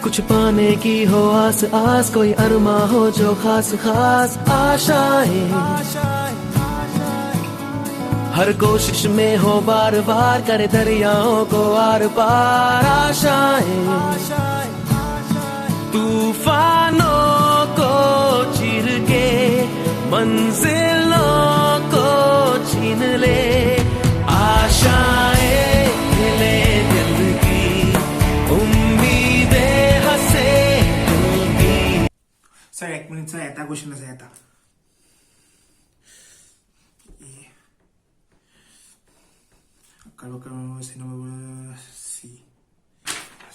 कुछ पाने की हो आस आस, कोई अरमा हो जो खास खास आशाएं, हर कोशिश में हो बार बार, करे दरियाओं को आर पार आशाएं, तूफानों को चीर के मंजिलों को छीन ले, आशाएं खिले दिल की, उम्मीदें हंसे दिल की। सर 1 मिनिट सर, এটা क्वेश्चन আছে এটা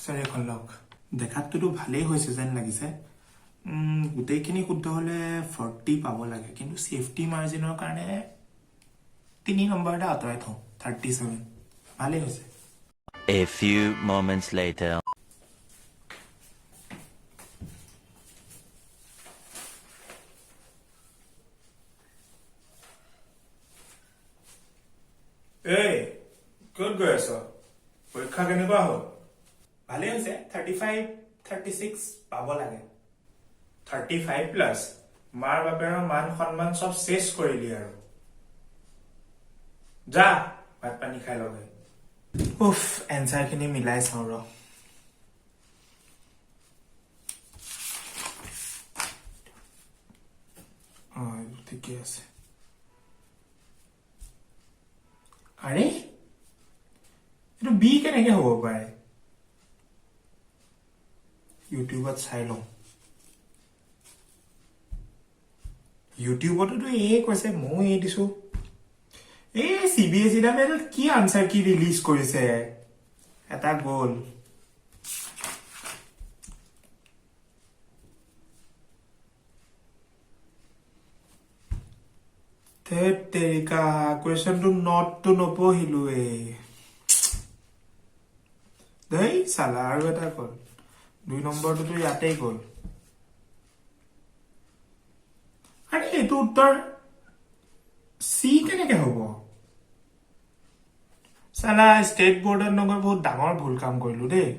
सर এখন লওক দেখাতটো ভালেই হৈছে যেন লাগিছে গোটেইখিনি শুদ্ধ হলে 40 পাব লাগে কিন্তু সেফটি মাৰ্জিনৰ কাৰণে 3 নম্বৰটা আঁতৰাই থওঁ 37 ভালেই হৈছে A few moments later এই ক'ত গৈ আছ পৰীক্ষা কেনেকুৱা হ'ল ভালে হৈছে 35 36 পাব লাগে 35 প্লাস মাৰ বাপেৰৰ মান সন্মান সব শেষ কৰিলি আৰু যা ভাত পানী খাই লগে উফ এনসাৰ খিনি মিলাই চাও ৰ ঠিকে আছে আৰে এইটো বি কেনেকে হ'ব পাৰে ইউটিউবত চাই লওঁ ইউটিউবতো এই কৈছে মই এই দিছো এই সিবিএসই দামেল কি আনসার কি রিলিজ কৰিছে এটা গোল তেৰিকা কুৱেশ্যনটো নটটো নপঢ়িলো দেই চালা আৰু এটা গ'ল 2 নম্বৰটো ইয়াতেই গ'ল আৰে এইটো উত্তৰ সি কেনেকে হ'ব চালা ষ্টেট বোৰ্ডৰ নম্বৰ বহুত ডাঙৰ ভুল কাম কৰিলো দেই